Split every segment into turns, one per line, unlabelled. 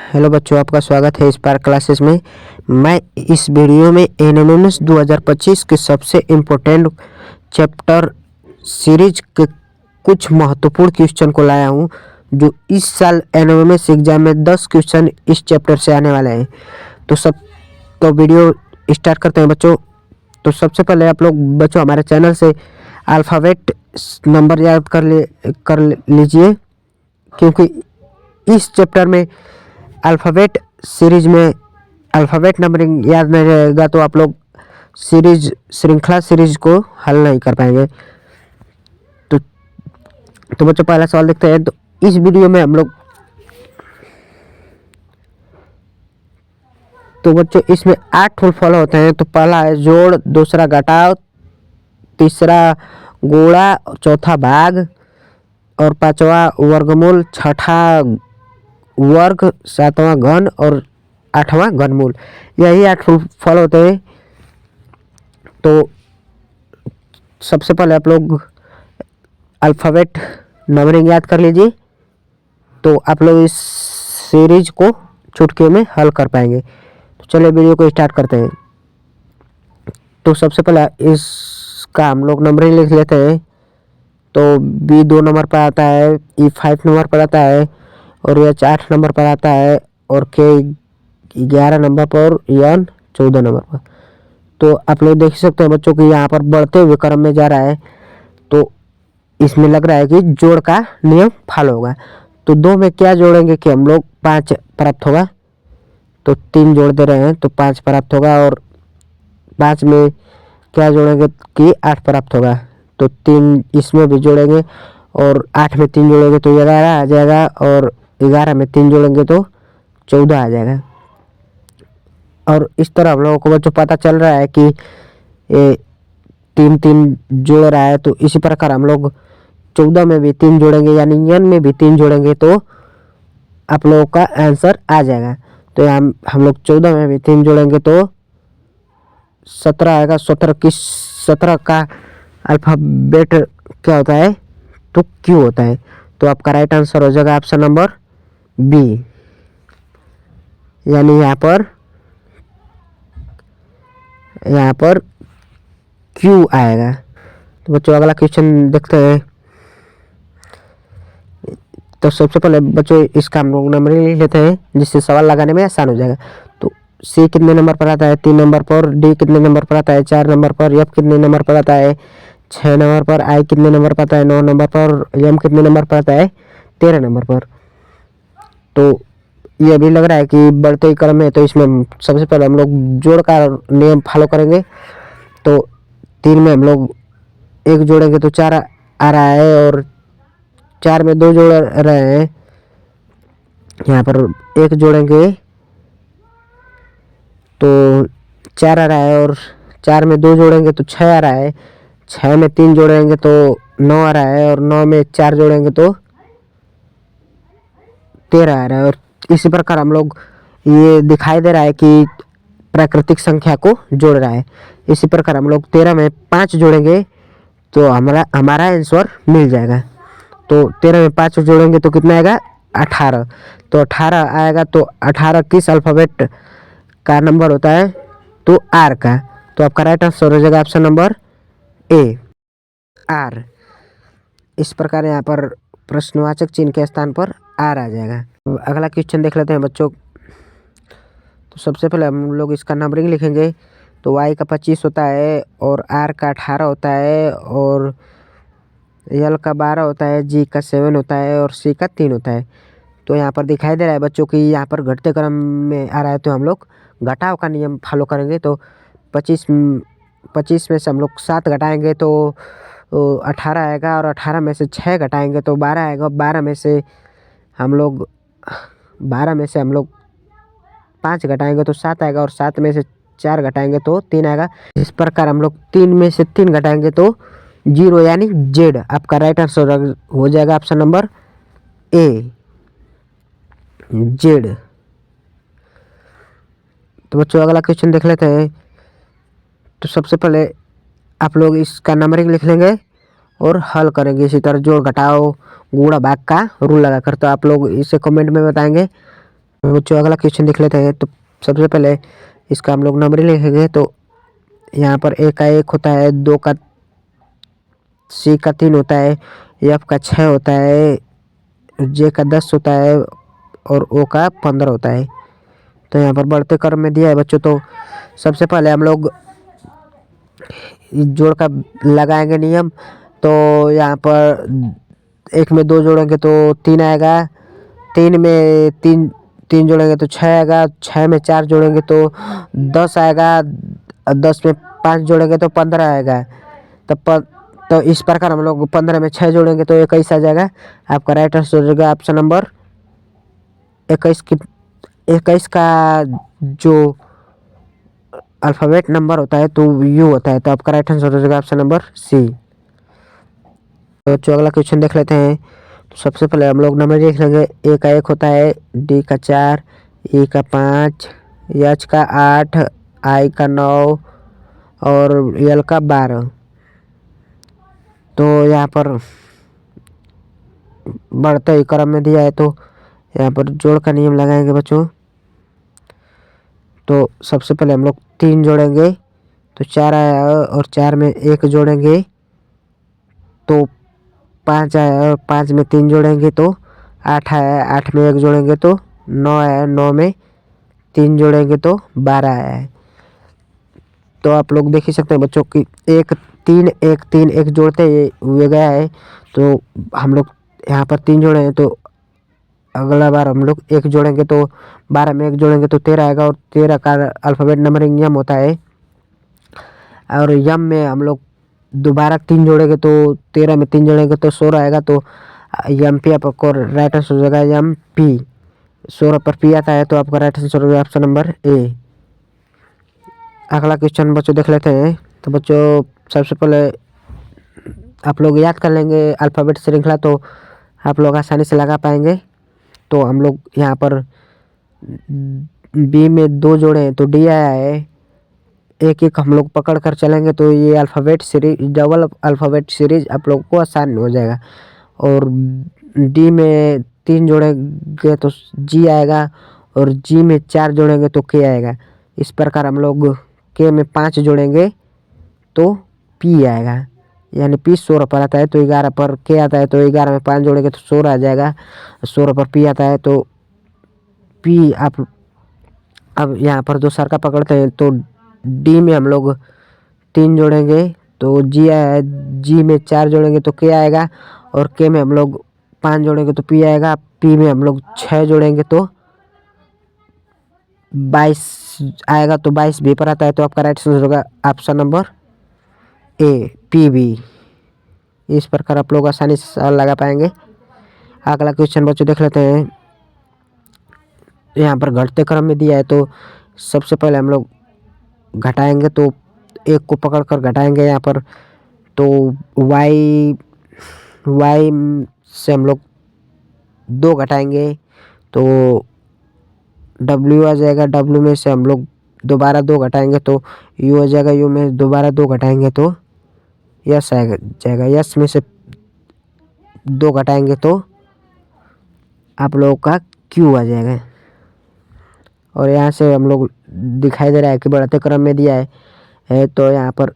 Hello बच्चों, आपका स्वागत है स्पार्क क्लासेस में। मैं इस वीडियो में एनएमएमएस 2025 के सबसे इम्पोर्टेंट चैप्टर सीरीज के कुछ महत्वपूर्ण क्वेश्चन को लाया हूं, जो इस साल एनएमएमएस एग्जाम में 10 क्वेश्चन इस चैप्टर से आने वाले हैं। तो वीडियो स्टार्ट करते हैं बच्चों। तो सबसे पहले आप लोग बच्चों हमारे चैनल से अल्फ़ाबेट नंबर याद कर लीजिए, क्योंकि इस चैप्टर में अल्फ़ाबेट सीरीज में अल्फ़ाबेट नंबरिंग याद नहीं रहेगा तो आप लोग श्रृंखला सीरीज को हल नहीं कर पाएंगे। तो बच्चों पहला सवाल देखते हैं। तो इस वीडियो में हम लोग बच्चों इसमें 8 रूल फॉलो होते हैं। तो पहला है जोड़, दूसरा घटाव, तीसरा गुणा, चौथा भाग और पांचवा वर्गमूल, छठा वर्ग, सातवां घन और आठवां घनमूल। यही 8 रूल फॉलो होते हैं। तो सबसे पहले आप लोग अल्फ़ाबेट नंबरिंग याद कर लीजिए, तो आप लोग इस सीरीज को चुटकी में हल कर पाएंगे। तो चलिए वीडियो को स्टार्ट करते हैं। तो सबसे पहले इसका हम लोग नंबरिंग लिख लेते हैं। तो बी 2 नंबर पर आता है, ई 5 नंबर पर आता है और एच 8 नंबर पर आता है और के 11 नंबर पर, एन 14 नंबर पर। तो आप लोग देख सकते हैं बच्चों कि यहाँ पर बढ़ते हुए क्रम में जा रहा है। तो इसमें लग रहा है कि जोड़ का नियम फॉलो होगा। तो 2 में क्या जोड़ेंगे कि हम लोग 5 प्राप्त होगा। तो 3 जोड़ दे रहे हैं तो 5 प्राप्त होगा, और 5 में क्या जोड़ेंगे कि 8 प्राप्त होगा। तो 3 इसमें भी जोड़ेंगे और 8 में 3 जोड़ेंगे तो 11 आ जाएगा, और 11 में 3 जोड़ेंगे तो 14 आ जाएगा। और इस तरह हम लोगों को बच्चों पता चल रहा है कि 3 जोड़ रहा है। तो इसी प्रकार हम लोग 14 में भी 3 जोड़ेंगे, यानी n में भी 3 जोड़ेंगे तो आप लोगों का आंसर आ जाएगा। तो हम लोग 14 में भी 3 जोड़ेंगे तो 17 आएगा। 17 का अल्फ़ाबेट क्या होता है? तो क्यू होता है। तो आपका राइट आंसर हो जाएगा ऑप्शन नंबर बी, यानी यहाँ पर क्यू आएगा। तो बच्चों अगला क्वेश्चन देखते हैं। तो सबसे पहले बच्चों इसका हम लोग नंबरिंग लिख लेते हैं, जिससे सवाल लगाने में आसान हो जाएगा। तो सी कितने नंबर पर आता है? 3 नंबर पर। डी कितने नंबर पर आता है? 4 नंबर पर। एफ कितने नंबर पर आता है? 6 नंबर पर। आई कितने नंबर पर आता है? 9 नंबर पर। एम कितने नंबर पर आता है? 13 नंबर पर। तो ये भी लग रहा है कि बढ़ते ही क्रम है। तो इसमें सबसे पहले हम लोग जोड़ का नियम फॉलो करेंगे। तो 3 में हम लोग 1 जोड़ेंगे तो 4 आ रहा है, और 4 में 2 जोड़ रहे हैं। यहाँ पर 1 जोड़ेंगे तो 4 आ रहा है, और 4 में 2 जोड़ेंगे तो 6 आ रहा है। 6 में 3 जोड़ेंगे तो 9 आ रहा है, और 9 में 4 जोड़ेंगे तो 13 आ रहा है। और इसी प्रकार हम लोग ये दिखाई दे रहा है कि प्राकृतिक संख्या को जोड़ रहा है। इसी प्रकार हम लोग 13 में 5 जोड़ेंगे तो हमारा आंसर मिल जाएगा। तो 13 में 5 जोड़ेंगे तो कितना आएगा? 18। तो 18 आएगा। तो 18 किस अल्फ़ाबेट का नंबर होता है? तो आर का। तो आपका राइट आंसर हो जाएगा ऑप्शन नंबर ए, आर। इस प्रकार यहाँ पर प्रश्नवाचक चिन्ह के स्थान पर आर आ जाएगा। तो अगला क्वेश्चन देख लेते हैं बच्चों। तो सबसे पहले हम लोग इसका नंबरिंग लिखेंगे। तो वाई का 25 होता है, और आर का 18 होता है, और एल का 12 होता है, जी का 7 होता है, और सी का 3 होता है। तो यहाँ पर दिखाई दे रहा है बच्चों कि यहाँ पर घटते क्रम में आ रहा है। तो हम लोग घटाव का नियम फॉलो करेंगे। तो 25 में से हम लोग 7 घटाएंगे तो 18 आएगा, और 18 में से 6 घटाएंगे तो 12 आएगा। 12 में से हम लोग 5 घटाएंगे तो 7 आएगा, और 7 में से 4 घटाएंगे तो 3 आएगा। इस प्रकार हम लोग 3 में से 3 घटाएंगे तो 0, यानी जेड। आपका राइट आंसर हो जाएगा ऑप्शन नंबर ए, जेड। तो बच्चों अगला क्वेश्चन देख लेते हैं। तो सबसे पहले आप लोग इसका नंबरिंग लिख लेंगे और हल करेंगे इसी तरह जोड़ घटाओ गुणा भाग का रूल लगाकर। तो आप लोग इसे कमेंट में बताएंगे। बच्चों अगला क्वेश्चन देख लेते हैं। तो सबसे पहले इसका हम लोग नंबरिंग लिखेंगे। तो यहाँ पर ए का 1 होता है, 2 का, सी का 3 होता है, एफ का 6 होता है, जे का 10 होता है और ओ का 15 होता है। तो यहाँ पर बढ़ते क्रम में दिया है बच्चों। तो सबसे पहले हम लोग जोड़ का लगाएंगे नियम। तो यहाँ पर 1 में 2 जोड़ेंगे तो 3 आएगा, 3 में 3 3 जोड़ेंगे तो 6 आएगा, 6 में 4 जोड़ेंगे तो 10 आएगा, 10 में 5 जोड़ेंगे तो 15 आएगा। तो इस प्रकार हम लोग 15 में 6 जोड़ेंगे तो 21 आ जाएगा। आपका राइट आंसर हो जाएगा ऑप्शन नंबर 21 की 21 का जो अल्फ़ाबेट नंबर होता है तो यू होता है। तो आपका राइट आंसर हो जाएगा ऑप्शन नंबर सी। तो जो अगला क्वेश्चन देख लेते हैं। तो सबसे पहले हम लोग नंबर देख लेंगे। ए का 1 होता है, डी का 4, ई का 5, एच का 8, आई का 9 और एल का 12। तो यहाँ पर बढ़ते ही क्रम में दिया है। तो यहाँ पर जोड़ का नियम लगाएंगे बच्चों। तो सबसे पहले हम लोग 3 जोड़ेंगे तो 4 आया, और 4 में 1 जोड़ेंगे तो 5 आया, और 5 में 3 जोड़ेंगे तो 8 आया, 8 में 1 जोड़ेंगे तो 9 आया, 9 में 3 जोड़ेंगे तो 12 आया है। तो आप लोग देख ही सकते हैं बच्चों कि 1 जोड़ते हुए गया है। तो हम लोग यहाँ पर 3 जोड़े हैं तो अगला बार हम लोग 1 जोड़ेंगे तो 12 में 1 जोड़ेंगे तो 13 आएगा, और 13 का अल्फ़ाबेट नंबरिंग यम होता है। और यम में हम लोग दोबारा 3 जोड़ेंगे तो 13 में 3 जोड़ेंगे तो 16 आएगा। तो यम पी आपको राइट आंसर हो जाएगा यम पी। 16 पर पी आता है तो आपका राइट आंसर हो जाएगा ऑप्शन नंबर ए। अगला क्वेश्चन बच्चों देख लेते हैं। तो बच्चों सबसे पहले आप लोग याद कर लेंगे अल्फ़ाबेट श्रृंखला, तो आप लोग आसानी से लगा पाएंगे। तो हम लोग यहाँ पर बी में 2 जोड़े हैं तो डी आया है। एक एक हम लोग पकड़ कर चलेंगे तो ये alphabet series, double alphabet series आप लोग को आसान हो जाएगा। और डी में 3 जोड़ेंगे तो जी आएगा, और जी में 4 जोड़ेंगे तो के आएगा। इस प्रकार हम लोग के में 5 जोड़ेंगे तो पी आएगा, यानी पी 16 पर आता है तो 11 पर के आता है। तो 11 में 5 जोड़ेंगे तो 16 आ जाएगा, 16 पर पी आता है तो पी आप अब यहाँ पर दो सरका पकड़ते हैं। तो डी में हम लोग 3 जोड़ेंगे तो जी आया, जी में 4 जोड़ेंगे तो के आएगा, और के में हम लोग 5 जोड़ेंगे तो पी आएगा। पी में हम लोग 6 जोड़ेंगे तो 22 आएगा, तो 22 बी पर आता है। तो आपका राइट आंसर होगा option number A P B. इस प्रकार आप लोग आसानी से सवाल लगा पाएंगे। अगला क्वेश्चन बच्चों देख लेते हैं। यहाँ पर घटते क्रम में दिया है। तो सबसे पहले हम लोग घटाएंगे तो 1 को पकड़ कर घटाएंगे यहाँ पर। तो y से हम लोग 2 घटाएंगे तो w आ जाएगा। w में से हम लोग दोबारा 2 घटाएंगे तो u आ जाएगा। u में दोबारा 2 घटाएंगे तो यस आ जाएगा। यस में से 2 घटाएंगे तो आप लोगों का q आ जाएगा। और यहाँ से हम लोग दिखाई दे रहा है कि बढ़ते क्रम में दिया है। तो यहाँ पर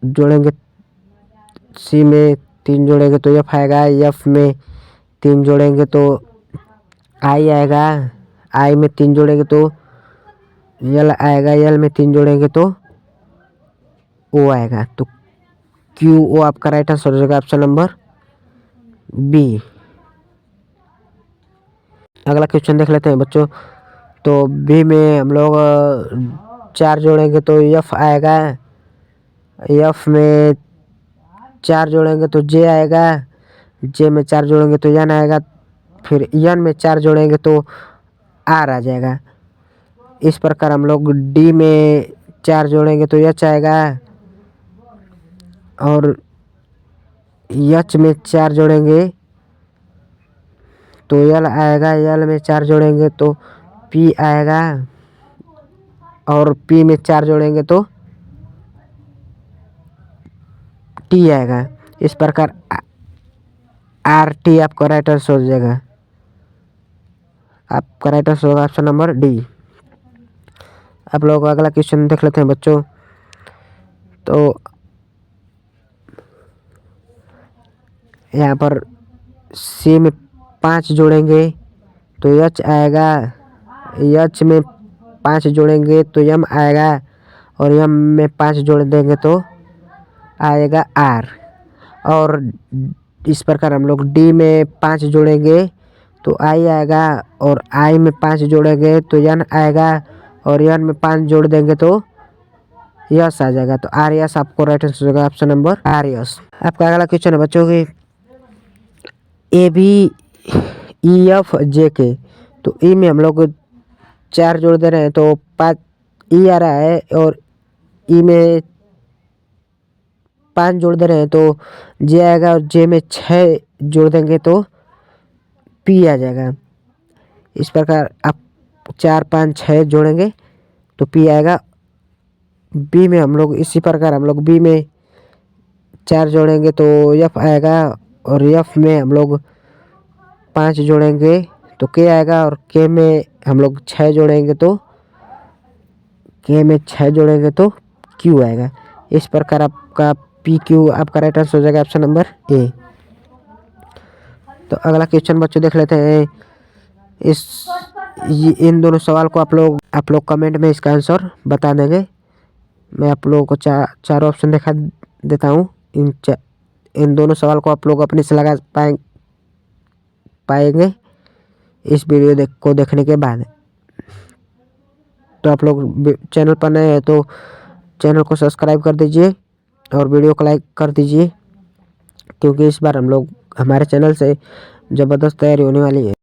जोड़ेंगे, सी में 3 जोड़ेंगे तो एफ आएगा, एफ में 3 जोड़ेंगे तो आई आएगा, आई में 3 जोड़ेंगे तो यल आएगा, यल में 3 जोड़ेंगे तो ओ आएगा। तो क्यू ओ आपका राइट आंसर हो जाएगा ऑप्शन नंबर बी। अगला क्वेश्चन देख लेते हैं बच्चों। तो बी में हम लोग 4 जोड़ेंगे तो एफ आएगा, एफ में 4 जोड़ेंगे तो जे आएगा, जे में 4 जोड़ेंगे तो यन आएगा, फिर यन में 4 जोड़ेंगे तो आर आ जाएगा। इस प्रकार हम लोग डी में 4 जोड़ेंगे तो एच आएगा, और एच में 4 जोड़ेंगे तो यल आएगा, यल में 4 जोड़ेंगे तो पी आएगा, और पी में 4 जोड़ेंगे तो टी आएगा। इस प्रकार आर टी आपका राइट आंसर हो जाएगा। आपका राइट आंसर होगा ऑप्शन नंबर डी। आप लोग अगला क्वेश्चन देख लेते हैं बच्चों। तो यहाँ पर सी में 5 जोड़ेंगे तो एच आएगा, एच में 5 जोड़ेंगे तो यम आएगा, और यम में 5 जोड़ देंगे तो आएगा आर। और इस प्रकार हम लोग डी में 5 जोड़ेंगे तो आई आएगा, और आई में 5 जोड़ेंगे तो यन आएगा, और यन में 5 जोड़ देंगे तो यस आ जाएगा। तो आर यस आपको राइट आंसर होगा ऑप्शन नंबर आर यस। आपका अगला क्वेश्चन है बच्चों की ए बी ई एफ जे के। तो ई में हम लोग 4 जोड़ दे रहे हैं तो 5 ई आ रहा है, और ई में 5 जोड़ दे रहे हैं तो जे आएगा, और जे में 6 जोड़ देंगे तो पी आ जाएगा। इस प्रकार आप 4 5 6 जोड़ेंगे तो पी आएगा। बी में हम लोग इसी प्रकार हम लोग बी में 4 जोड़ेंगे तो एफ आएगा, और एफ में हम लोग 5 जोड़ेंगे तो के आएगा, और के में हम लोग 6 जोड़ेंगे तो क्यू आएगा। इस प्रकार आपका पी क्यू आपका राइट आंसर हो जाएगा ऑप्शन नंबर ए। तो अगला क्वेश्चन बच्चों देख लेते हैं। इन दोनों सवाल को आप लोग कमेंट में इसका आंसर बता देंगे। मैं आप लोगों को चारों ऑप्शन दिखा देता हूँ। इन दोनों सवाल को आप लोग अपने से लगा पाएंगे इस वीडियो को देखने के बाद। तो आप लोग चैनल पर नए हैं तो चैनल को सब्सक्राइब कर दीजिए और वीडियो को लाइक कर दीजिए, क्योंकि इस बार हमारे चैनल से ज़बरदस्त तैयारी होने वाली है।